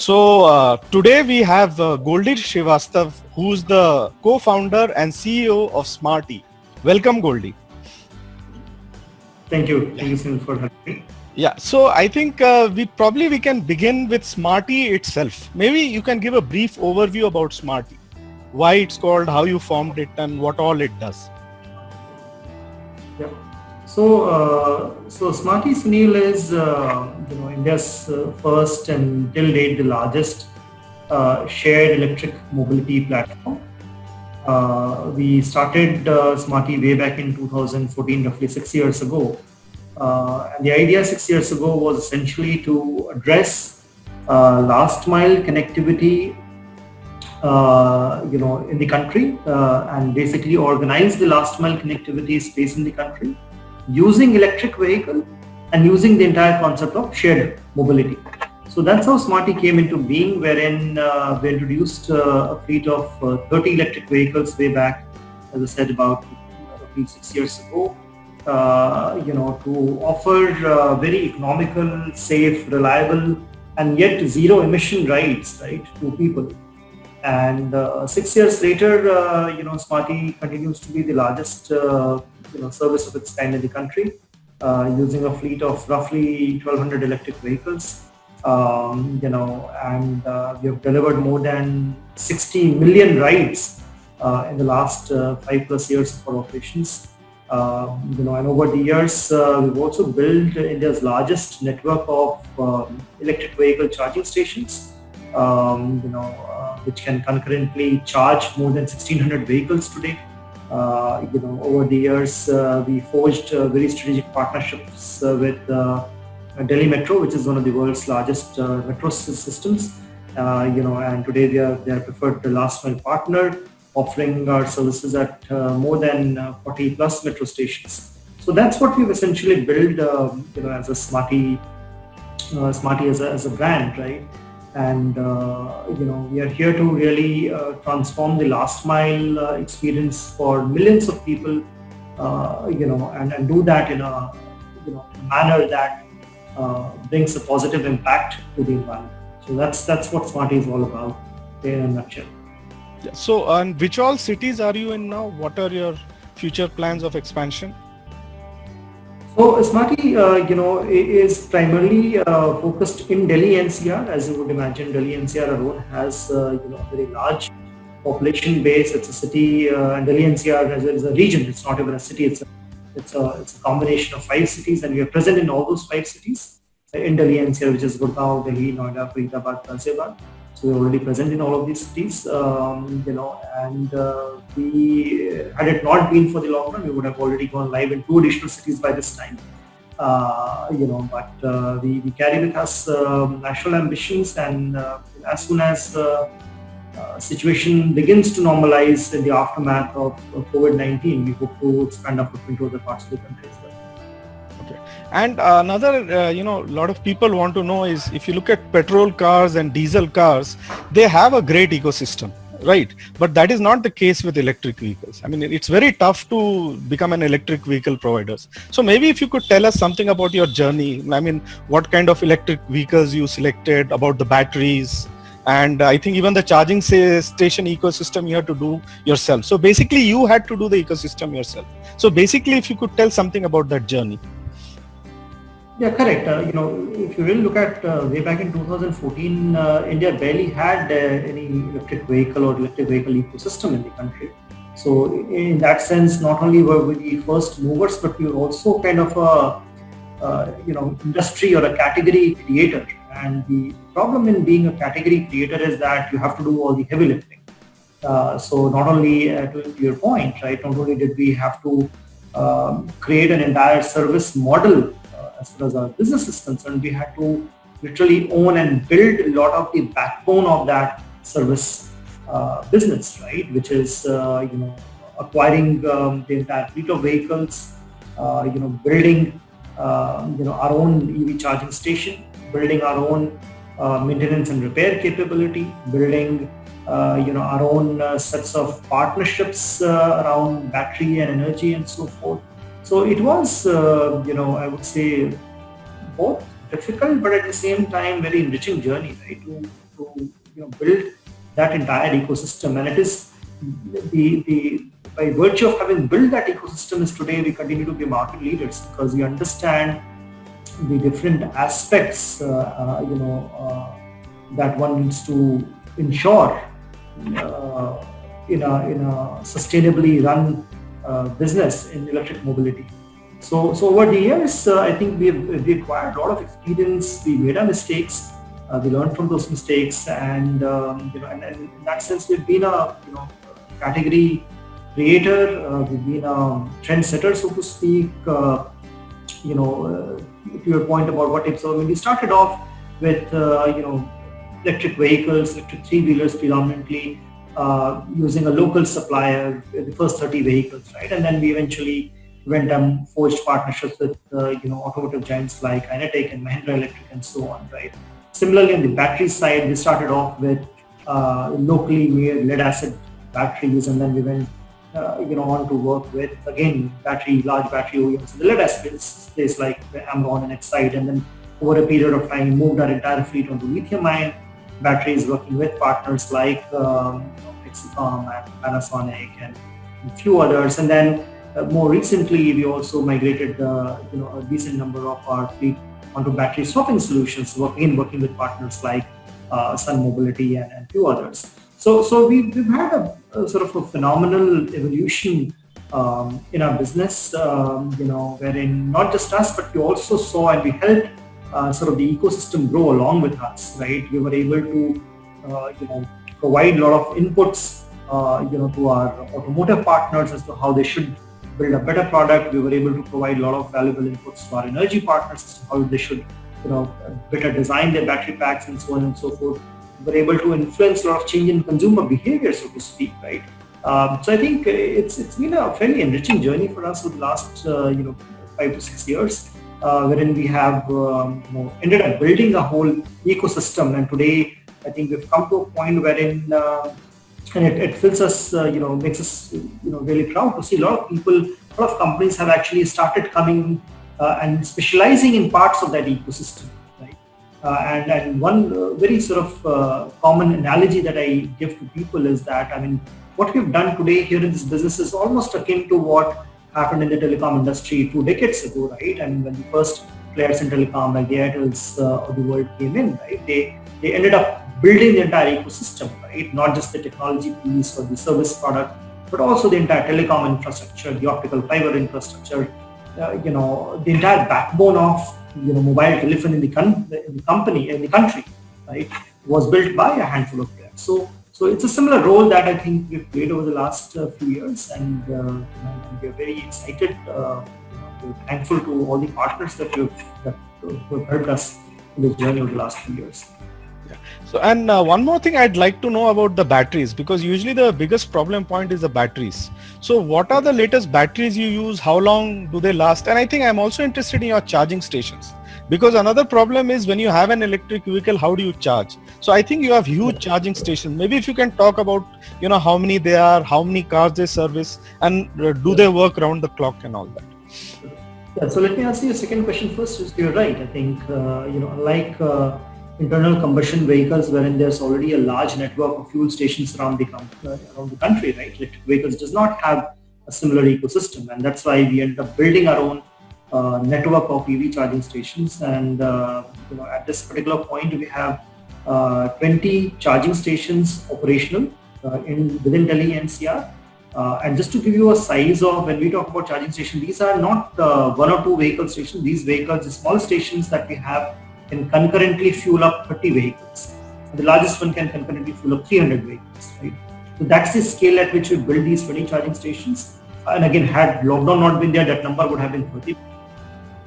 Today we have Goldie Srivastav, who's the co-founder and CEO of Smarty. Welcome, Goldie. Thank you. Thank you so much for having me. Yeah, so I think we can begin with Smarty itself. Maybe you can give a brief overview about Smarty, why it's called, how you formed it, and what all it does. Yeah. So Smarty, Sunil, is India's first and till date the largest shared electric mobility platform. We started Smarty way back in 2014, roughly 6 years ago. And the idea 6 years ago was essentially to address last mile connectivity in the country and basically organize the last mile connectivity space in the country using electric vehicle and using the entire concept of shared mobility. So that's how Smarty came into being, wherein we introduced a fleet of 30 electric vehicles way back, as I said, about roughly 6 years ago, to offer very economical, safe, reliable, and yet zero emission rides, right, to people. And 6 years later, Smarty continues to be the largest, service of its kind in the country, using a fleet of roughly 1,200 electric vehicles. And we have delivered more than 60 million rides in the last 5+ years of our operations. And over the years, we've also built India's largest network of electric vehicle charging stations. Which can concurrently charge more than 1,600 vehicles today. Over the years, we forged very strategic partnerships with Delhi Metro, which is one of the world's largest metro systems. And today they are preferred last mile partner, offering our services at more than 40 plus metro stations. So that's what we've essentially built, as a Smarty as a brand, right? And we are here to really transform the last mile experience for millions of people, and do that in a manner that brings a positive impact to the environment. So that's what Smarty is all about in a nutshell. Yeah. So, and which all cities are you in now? What are your future plans of expansion? So Smarty, is primarily focused in Delhi NCR. As you would imagine, Delhi NCR alone has a very large population base. It's a city, and Delhi NCR is a region. It's not even a city. It's a combination of 5 cities, and we are present in all those 5 cities in Delhi NCR, which is Gurgaon, Delhi, Noida, Faridabad, Ghaziabad. So we're already present in all of these cities, and we, had it not been for the lockdown, we would have already gone live in 2 additional cities by this time. But we carry with us national ambitions, and as soon as situation begins to normalize in the aftermath of COVID-19, we hope to expand our footprint to other parts of the country as well. And another, lot of people want to know is, if you look at petrol cars and diesel cars, they have a great ecosystem, right? But that is not the case with electric vehicles. I mean, it's very tough to become an electric vehicle provider. So maybe if you could tell us something about your journey. I mean, what kind of electric vehicles you selected, about the batteries, and I think even the charging station ecosystem you had to do yourself. So basically you had to do the ecosystem yourself. So basically, if you could tell something about that journey. Yeah, correct. If you really look at way back in 2014, India barely had any electric vehicle or electric vehicle ecosystem in the country. So in that sense, not only were we the first movers, but we were also kind of a industry or a category creator. And the problem in being a category creator is that you have to do all the heavy lifting. So not only, to your point, right, not only did we have to create an entire service model as far as our business is concerned, we had to literally own and build a lot of the backbone of that service business, right? Which is, acquiring the entire fleet of vehicles, building, our own EV charging station, building our own maintenance and repair capability, building, our own sets of partnerships around battery and energy and so forth. So it was, I would say, both difficult, but at the same time, very enriching journey, right? To to build that entire ecosystem. And it is the by virtue of having built that ecosystem is today we continue to be market leaders because we understand the different aspects that one needs to ensure in a sustainably run business in electric mobility. So over the years, I think we acquired a lot of experience. We made our mistakes. We learned from those mistakes, and and in that sense, we've been a category creator. We've been a trendsetter, so to speak. To your point about what if so, when we started off with electric vehicles, electric three-wheelers predominantly, using a local supplier, the first 30 vehicles, right? And then we eventually went and forged partnerships with automotive giants like Kinetic and Mahindra Electric and so on, right? Similarly, on the battery side, we started off with locally made lead-acid batteries, and then we went on to work with again large battery OEMs in the lead-acid space like Amron and Exide, and then over a period of time moved our entire fleet onto lithium-ion batteries, working with partners like Hexacom and Panasonic and a few others, and then more recently we also migrated a decent number of our fleet onto battery swapping solutions, working with partners like Sun Mobility and a few others. So we've had a sort of a phenomenal evolution in our business, wherein not just us, but we also saw and we helped sort of the ecosystem grow along with us, right? We were able to provide a lot of inputs to our automotive partners as to how they should build a better product. We were able to provide a lot of valuable inputs to our energy partners as to how they should better design their battery packs and so on and so forth. We were able to influence a lot of change in consumer behavior, so to speak, right? So I think it's been a fairly enriching journey for us over the last 5 to 6 years, wherein we have ended up building a whole ecosystem. And today I think we've come to a point wherein and it fills us, makes us, really proud to see a lot of people, a lot of companies have actually started coming and specializing in parts of that ecosystem, right? And one very sort of common analogy that I give to people is that, I mean, what we've done today here in this business is almost akin to what happened in the telecom industry 2 decades ago, right? And when the first players in telecom like the Airtels of the world came in, right? They ended up building the entire ecosystem, right? Not just the technology piece or the service product, but also the entire telecom infrastructure, the optical fiber infrastructure, the entire backbone of mobile telephone in the country, right? Was built by a handful of players. So it's a similar role that I think we've played over the last few years, and we're very excited. We're thankful to all the partners that have helped us in this journey over the last few years. So, and one more thing I'd like to know about the batteries, because usually the biggest problem point is the batteries. So what are the latest batteries you use? How long do they last? And I think I'm also interested in your charging stations, because another problem is when you have an electric vehicle, how do you charge? So I think you have huge charging stations. Maybe if you can talk about, how many they are, how many cars they service, and do they work around the clock and all that? Yeah, so let me answer your second question first. You're right. I think, unlike internal combustion vehicles, wherein there's already a large network of fuel stations around the country, right? Electric vehicles does not have a similar ecosystem, and that's why we ended up building our own network of EV charging stations. And at this particular point, we have 20 charging stations operational within Delhi NCR. And just to give you a size of, when we talk about charging stations, these are not 1 or 2 vehicle stations. These vehicles, the small stations that we have, can concurrently fuel up 30 vehicles. The largest one can concurrently fuel up 300 vehicles, right? So that's the scale at which we build these 20 charging stations. And again, had lockdown not been there, that number would have been 30.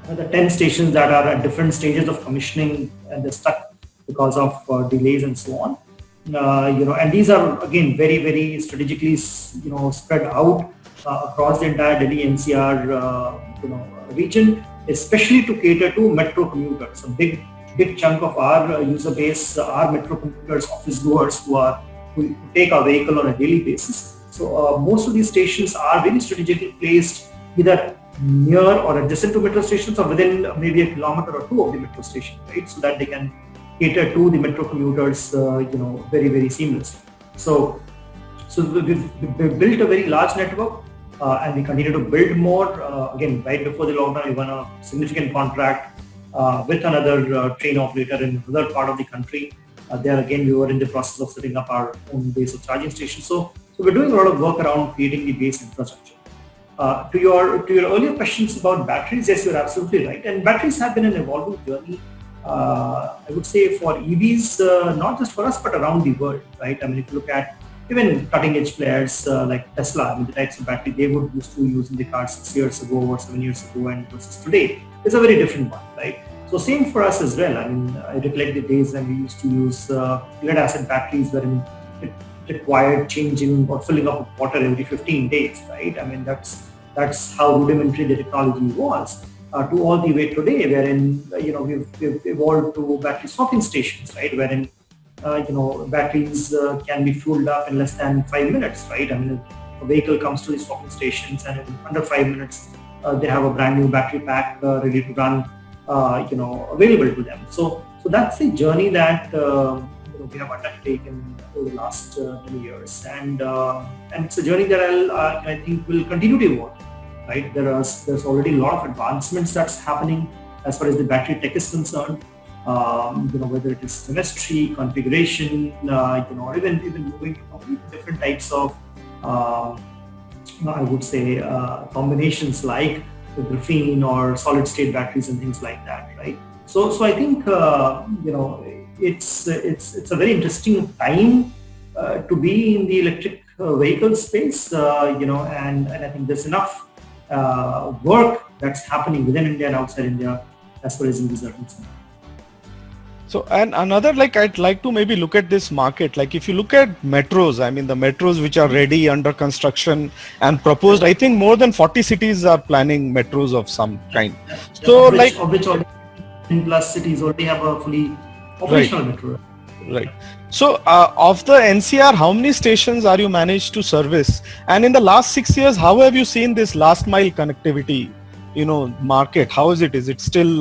The 10 stations that are at different stages of commissioning and they're stuck because of delays and so on. And these are again very, very strategically, spread out across the entire Delhi NCR, region, especially to cater to metro commuters. A big chunk of our user base are metro commuters, office goers who take our vehicle on a daily basis. So most of these stations are very strategically placed either near or adjacent to metro stations or within maybe a kilometer or 2 of the metro station, right? So that they can cater to the metro commuters, very, very seamlessly. So we've built a very large network, and we continue to build more. Again, right before the lockdown, we won a significant contract with another train operator in another part of the country. There again, we were in the process of setting up our own base of charging stations. So we're doing a lot of work around creating the base infrastructure. To your earlier questions about batteries, yes, you're absolutely right. And batteries have been an evolving journey. I would say for EVs, not just for us, but around the world, right? I mean, if you look at even cutting edge players like Tesla, I mean, the types of battery they would used to use in the car 6 years ago or 7 years ago and versus today is a very different one, right? So same for us as well. I mean, I recollect the days when we used to use lead acid batteries wherein it required changing or filling up with water every 15 days, right? I mean, that's how rudimentary the technology was. To all the way today, wherein we've evolved to battery swapping stations, right? Wherein batteries can be fueled up in less than 5 minutes, right? I mean, a vehicle comes to the swapping stations, and in under 5 minutes, they have a brand new battery pack ready to run, available to them. So that's the journey that we have undertaken over the last many years, and it's a journey that I think will continue to evolve. Right? There's already a lot of advancements that's happening as far as the battery tech is concerned. Whether it is chemistry, configuration, or even moving to completely different types of, I would say, combinations like the graphene or solid state batteries and things like that, right? So I think it's a very interesting time to be in the electric vehicle space, and I think there's enough work that's happening within India and outside India as far as EVs are concerned. So, and another, I'd like to maybe look at this market. If you look at metros, I mean, the metros which are ready, under construction and proposed, I think more than 40 cities are planning metros of some kind. So, of which all 10+ cities already have a fully operational metro. Right. So, of the NCR, how many stations are you managed to service? And in the last 6 years, how have you seen this last mile connectivity, market? How is it? Is it still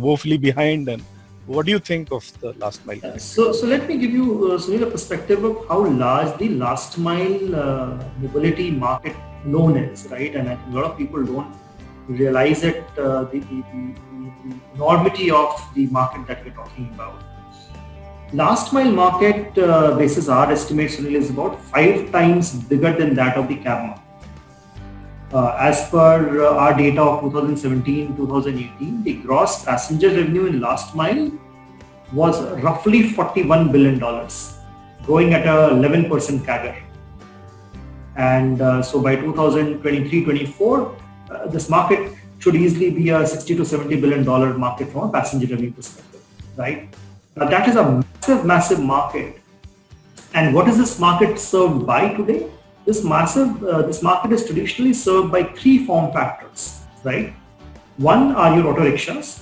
woefully behind? And what do you think of the last mile connectivity? So let me give you, Sunil, a perspective of how large the last mile mobility market alone is, right? And I think a lot of people don't realize it, the enormity of the market that we're talking about. Last mile market, basis our estimates, Sunil, is about 5 times bigger than that of the cab market. As per our data of 2017-2018, the gross passenger revenue in last mile was roughly $41 billion, growing at a 11% CAGR. And so by 2023-24, this market should easily be a $60 to $70 billion market from a passenger revenue perspective, right? Now that is a massive, massive market. And what is this market served by today? This market is traditionally served by 3 form factors, right? One are your auto rickshaws,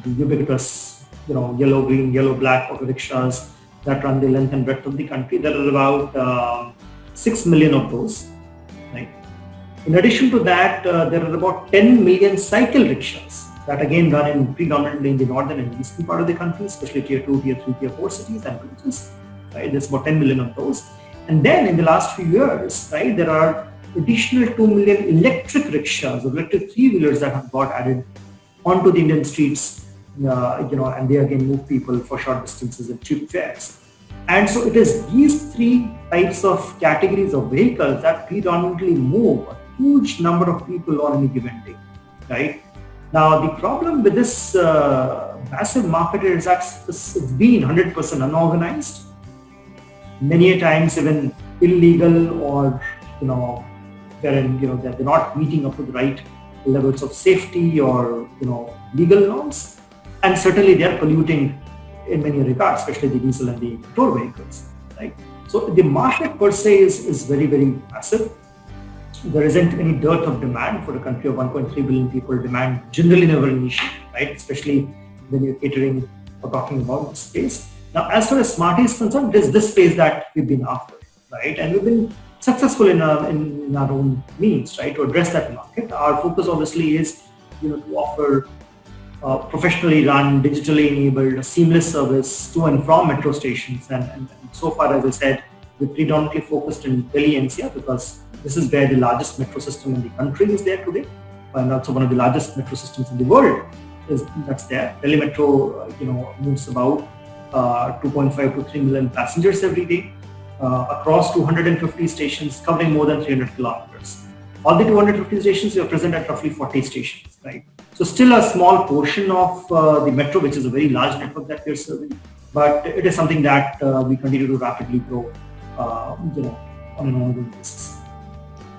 the ubiquitous, yellow, green, yellow, black auto rickshaws that run the length and breadth of the country. There are about 6 million of those, right? In addition to that, there are about 10 million cycle rickshaws that again run predominantly in the northern and eastern part of the country, especially tier 2, tier 3, tier 4 cities and villages, right? There's about 10 million of those. And then in the last few years, right, there are additional 2 million electric rickshaws, electric 3-wheelers that have got added onto the Indian streets, and they again move people for short distances at cheap fares. And so it is these 3 types of categories of vehicles that predominantly move a huge number of people on any given day, right? Now, the problem with this massive market is that it's been 100% unorganized. Many times even illegal, or wherein they're not meeting up with the right levels of safety or legal norms, and certainly they are polluting in many regards, especially the diesel and the petrol vehicles, right? So the market per se is very, very massive. There isn't any dearth of demand for a country of 1.3 billion people. Demand generally never an issue, right? Especially when you're catering or talking about the space. Now, as far as Smarty is concerned, it is this space that we've been after, right? And we've been successful in our own means, right, to address that market. Our focus obviously is, to offer professionally run, digitally enabled, a seamless service to and from metro stations. And so far, as I said, we're predominantly focused in Delhi NCR because this is where the largest metro system in the country is there today, and also one of the largest metro systems in the world that's there. Delhi Metro, moves about 2.5 to 3 million passengers every day across 250 stations covering more than 300 kilometers. All the 250 stations, we are present at roughly 40 stations, right? So still a small portion of the metro, which is a very large network that we are serving, but it is something that we continue to rapidly grow, on an ongoing basis.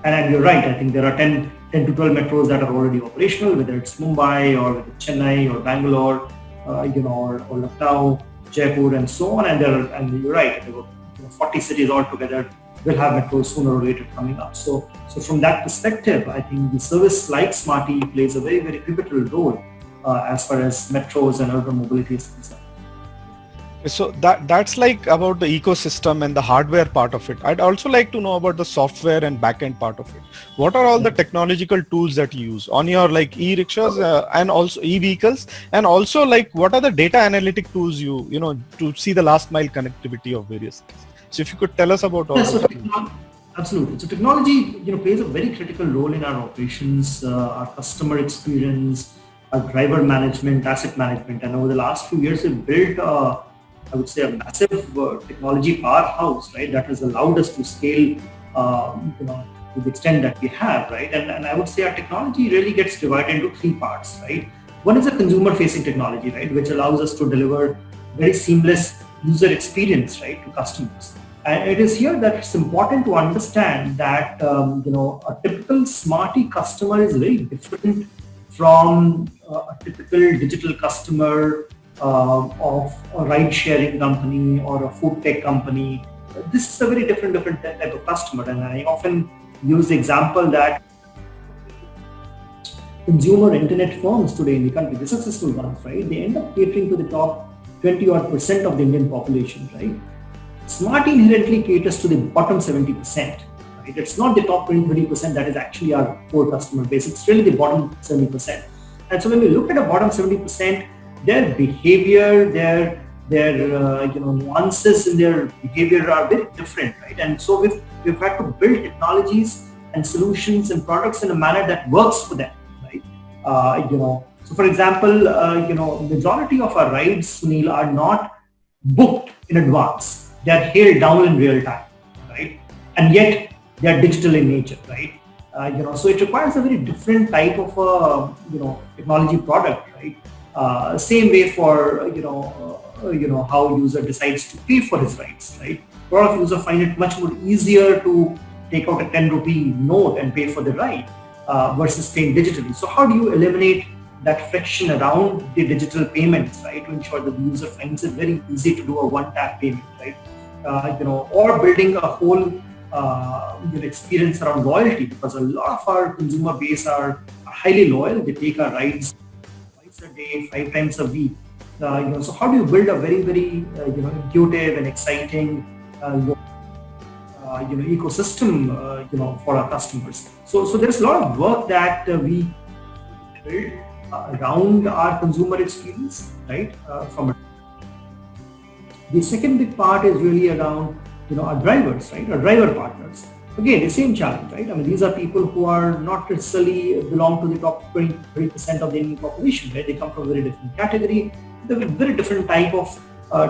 And you're right, I think there are 10 to 12 metros that are already operational, whether it's Mumbai or whether it's Chennai or Bangalore, or Lucknow, Jaipur, and so on. And you're right, there were 40 cities altogether will have metros sooner or later coming up. So from that perspective, I think the service like Smarty plays a very, very pivotal role as far as metros and urban mobility is concerned. So that's like about the ecosystem and the hardware part of it. I'd also like to know about the software and backend part of it. What are all the technological tools that you use on your like e-rickshaws and also e-vehicles, and also like what are the data analytic tools you to see the last mile connectivity of various things? So if you could tell us about all that. Absolutely. So technology, plays a very critical role in our operations, our customer experience, our driver management, asset management, and over the last few years, we've built I would say a massive technology powerhouse, right? That has allowed us to scale, to the extent that we have, right? And I would say our technology really gets divided into three parts, right? One is a consumer-facing technology, right, which allows us to deliver very seamless user experience, right, to customers. And it is here that it's important to understand that a typical Smarty customer is very different from a typical digital customer of a ride-sharing company or a food tech company. This is a very different type of customer, and I often use the example that consumer internet firms today in the country, the successful ones, right, they end up catering to the top 20% of the Indian population, right? Smarty inherently caters to the bottom 70%. Right? It's not the top 20% that is actually our core customer base. It's really the bottom 70%. And so when we look at the bottom 70%, their behavior, their nuances in their behavior are very different, right? And so we've had to build technologies and solutions and products in a manner that works for them, right? So for example, majority of our rides, Sunil, are not booked in advance. They are hailed down in real time, right? And yet they are digital in nature, right? So it requires a very different type of technology product, right? Same way for how user decides to pay for his rides, right? A lot of users find it much more easier to take out a 10 rupee note and pay for the ride versus paying digitally. So how do you eliminate that friction around the digital payments, right? To ensure that the user finds it very easy to do a one-tap payment, right? Or building a whole experience around loyalty, because a lot of our consumer base are highly loyal. They take our rides twice a day, 5 times a week. So how do you build a very, very intuitive and exciting ecosystem for our customers? So there's a lot of work that we build around our consumer experience, right? The second big part is really around our drivers, right? Our driver partners. Again, the same challenge, right? I mean, these are people who are not necessarily belong to the top 20% of the Indian population, right? They come from a very different category, they have a very different type of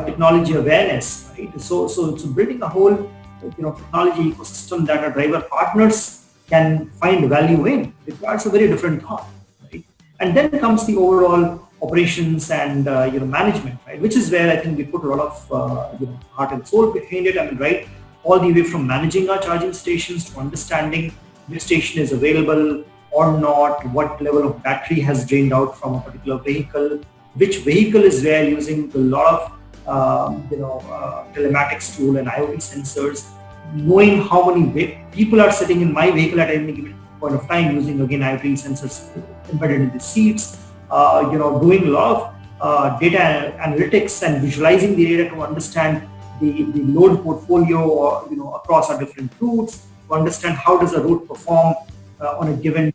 technology awareness, right? So building a whole technology ecosystem that our driver partners can find value in requires a very different thought, right? And then comes the overall operations and management, right? Which is where I think we put a lot of heart and soul behind it. I mean, right, all the way from managing our charging stations to understanding which station is available or not, what level of battery has drained out from a particular vehicle, which vehicle is where using a lot of telematics tool and IoT sensors, knowing how many people are sitting in my vehicle at any given point of time, using again IoT sensors embedded in the seats, doing a lot of data analytics and visualizing the data to understand the load portfolio across our different routes, to understand how does a route perform on a given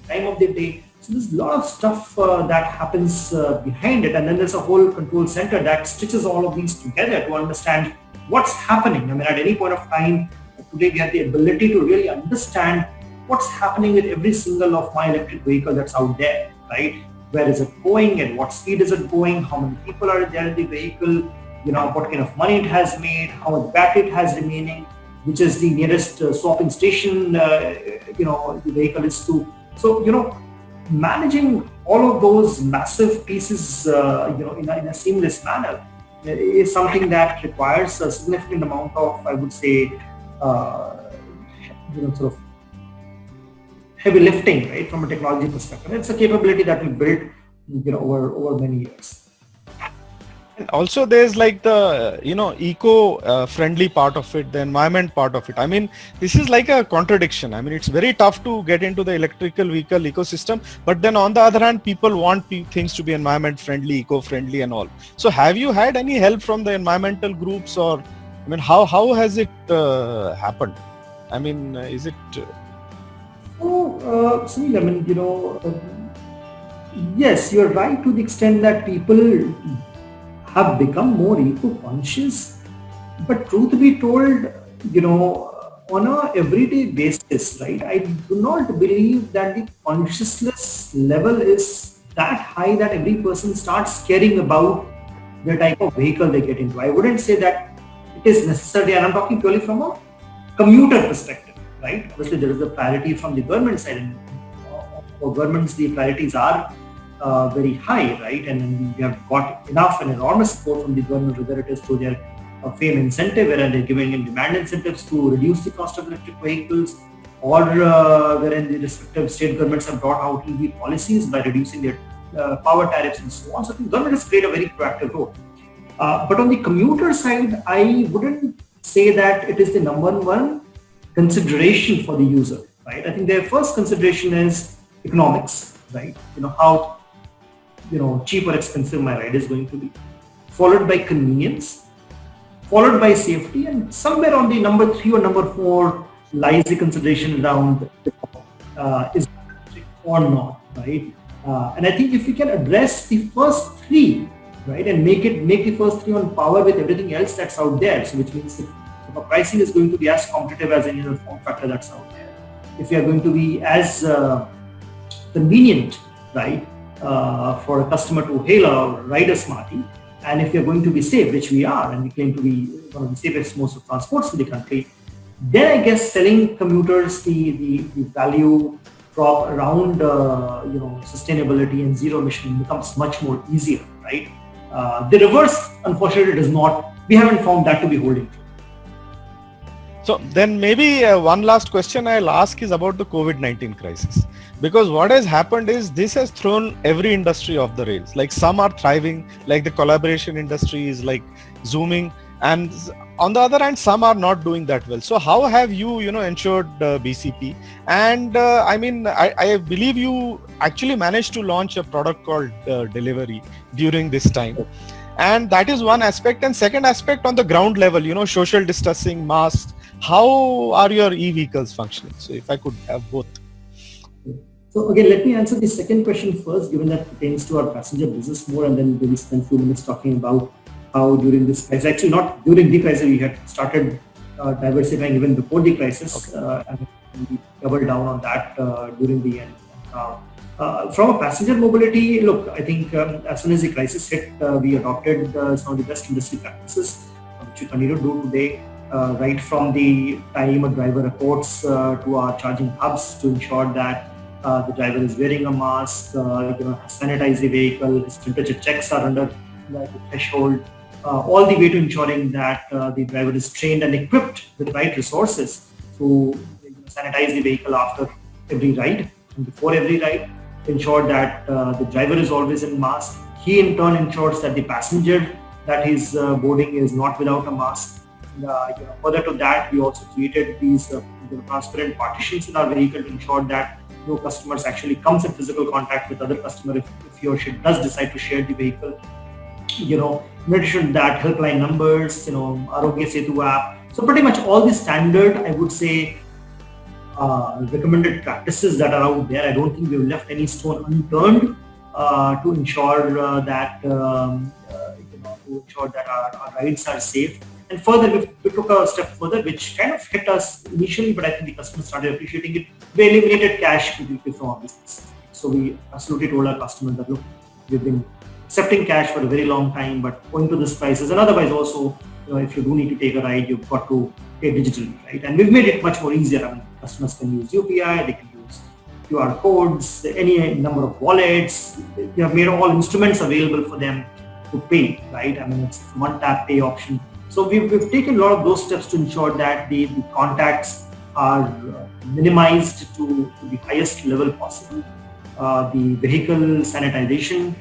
time of the day. So there's a lot of stuff that happens behind it, and then there's a whole control center that stitches all of these together to understand what's happening. I mean, at any point of time, today we have the ability to really understand what's happening with every single of my electric vehicle that's out there, right? Where is it going, at what speed is it going, how many people are there in the vehicle, what kind of money it has made, how much battery it has remaining, which is the nearest swapping station, the vehicle is to. So, managing all of those massive pieces, in a seamless manner is something that requires a significant amount of, I would say, sort of heavy lifting, right, from a technology perspective. It's a capability that we built, over many years. And also there's like the, eco-friendly part of it, the environment part of it. I mean, this is like a contradiction. I mean, it's very tough to get into the electrical vehicle ecosystem, but then on the other hand, people want things to be environment friendly, eco-friendly and all. So have you had any help from the environmental groups, or, I mean, how has it happened? I mean, is it... Sunil, I mean, yes, you're right to the extent that people have become more eco-conscious, but truth be told, on a everyday basis, right, I do not believe that the consciousness level is that high that every person starts caring about the type of vehicle they get into. I wouldn't say that it is necessary, and I'm talking purely from a commuter perspective, right? Obviously, there is a priority from the government side, and for governments, the priorities are very high, right? And we have got enough and enormous support from the government, whether it is through their FAME incentive, wherein they're giving in demand incentives to reduce the cost of electric vehicles, or wherein the respective state governments have brought out EV policies by reducing their power tariffs and so on. So I think government has played a very proactive role. But on the commuter side, I wouldn't say that it is the number one consideration for the user, right? I think their first consideration is economics, right? How cheap or expensive my ride is going to be, followed by convenience, followed by safety, and somewhere on the number 3 or number 4 lies the consideration around is it or not, right? And I think if we can address the first 3, right, and make the first 3 on power with everything else that's out there, so which means if the pricing is going to be as competitive as any other form factor that's out there, if we are going to be as convenient, right, for a customer to hail or ride a Smarty, and if we are going to be safe, which we are, and we claim to be one of the safest modes of transports in the country, then I guess selling commuters the value prop around sustainability and zero emission becomes much more easier, right? The reverse, unfortunately, does not. We haven't found that to be holding true. So then maybe one last question I'll ask is about the COVID-19 crisis. Because what has happened is this has thrown every industry off the rails. Like some are thriving, like the collaboration industry is like zooming, and on the other hand, some are not doing that well. So how have you, ensured BCP? And I believe you actually managed to launch a product called Delivery during this time. And that is one aspect. And second aspect, on the ground level, social distancing, masks, how are your e-vehicles functioning? So if I could have both. So again, let me answer the second question first, given that pertains to our passenger business more, and then maybe spend a few minutes talking about how during this crisis, actually not during the crisis, we had started diversifying even before the crisis, and we doubled down on that during the end. From a passenger mobility, look, I think as soon as the crisis hit, we adopted some of the best industry practices, which we continue to do today, right from the time a driver reports to our charging hubs to ensure that the driver is wearing a mask, has sanitized the vehicle, his temperature checks are under the threshold, all the way to ensuring that the driver is trained and equipped with right resources to sanitize the vehicle after every ride and before every ride, ensure that the driver is always in mask. He in turn ensures that the passenger that is boarding is not without a mask. Further to that, we also created these transparent partitions in our vehicle to ensure that no customers actually comes in physical contact with other customer if he or she does decide to share the vehicle. In addition to that, helpline numbers, Arogya Setu app. So pretty much all the standard, I would say, recommended practices that are out there. I don't think we've left any stone unturned to ensure that to ensure that our rides are safe. And further, we took a step further, which kind of hit us initially, but I think the customers started appreciating it. We eliminated cash completely from our business. So we absolutely told our customers that, look, we've been accepting cash for a very long time, but owing to this crisis, and otherwise also, if you do need to take a ride, you've got to pay digitally, right? And we've made it much more easier. I mean, customers can use UPI, they can use QR codes, any number of wallets. We have made all instruments available for them to pay, right? I mean, it's one tap pay option. So we've taken a lot of those steps to ensure that the contacts are minimized to the highest level possible. The vehicle sanitization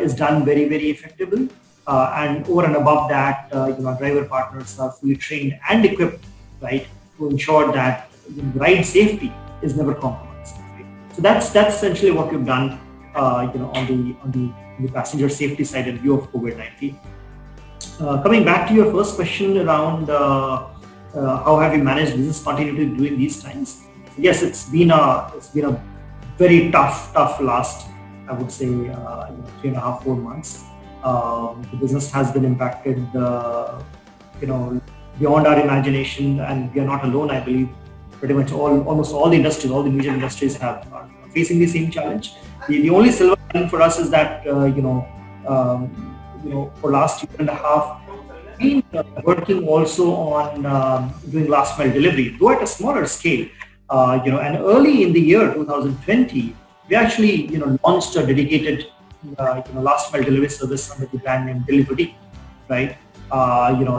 is done very, very effectively. And over and above that, our driver partners are fully trained and equipped, right, to ensure that ride safety is never compromised. Right? So that's essentially what we've done, on the passenger safety side in view of COVID-19. Coming back to your first question around how have you managed business continuity during these times? Yes, it's been a very tough last, I would say, 3.5-4 months. The business has been impacted, beyond our imagination, and we are not alone. I believe pretty much almost all the industries, all the major industries are facing the same challenge. The only silver lining for us is that for last 1.5 years, we've been working also on doing last mile delivery, though at a smaller scale. And early in the year 2020, we actually launched a dedicated last mile delivery service under the brand name Delivery, right?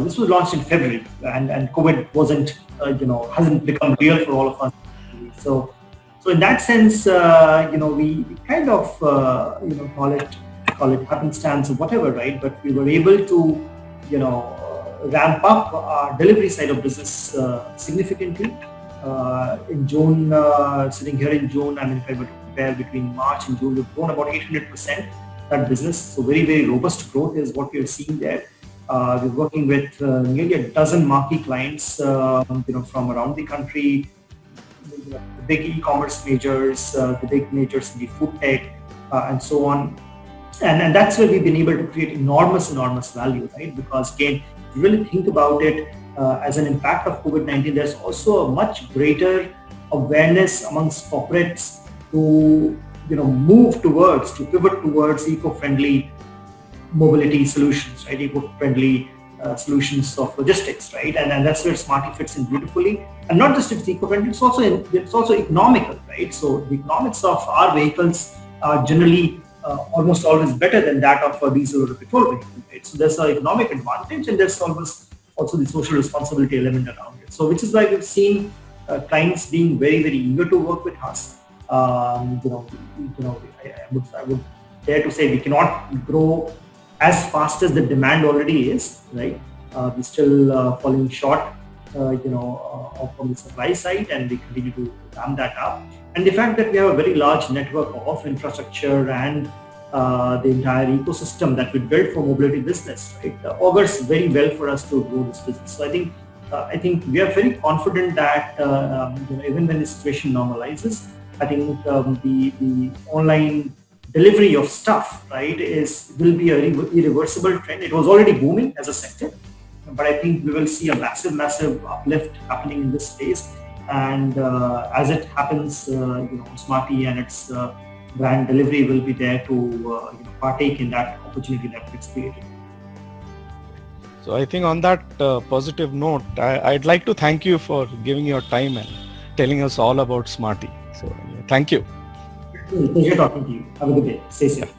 This was launched in February, and COVID hasn't become real for all of us. So in that sense, we kind of call it happenstance or whatever, right? But we were able to ramp up our delivery side of business significantly. In June, sitting here in June, I mean, if I were to compare between March and June, we've grown about 800% that business. So very, very robust growth is what we are seeing there. We're working with nearly a dozen marquee clients, from around the country, the big e-commerce majors, the big majors in the food tech, and so on. And that's where we've been able to create enormous value, right? Because again, if you really think about it, as an impact of COVID-19, there's also a much greater awareness amongst corporates to pivot towards eco-friendly mobility solutions, right? Eco-friendly solutions of logistics, right? And that's where Smarty fits in beautifully. And not just it's eco-friendly, it's also economical, right? So the economics of our vehicles are generally almost always better than that of a diesel or a petrol vehicle, right? So there's an economic advantage, and there's also the social responsibility element around it. So which is why we've seen clients being very, very eager to work with us. I would dare to say we cannot grow as fast as the demand already is, right? We're still falling short, from the supply side, and we continue to ramp that up. And the fact that we have a very large network of infrastructure and the entire ecosystem that we built for mobility business, right, augurs very well for us to grow this business. So I think we are very confident that even when the situation normalizes, I think the online delivery of stuff, right, will be a irreversible trend. It was already booming as a sector, but I think we will see a massive uplift happening in this space. And as it happens, Smarty and its brand Delivery will be there to partake in that opportunity that gets created. So I think on that positive note, I'd like to thank you for giving your time and telling us all about Smarty. So thank you. Pleasure talking to you. Have a good day. Stay safe.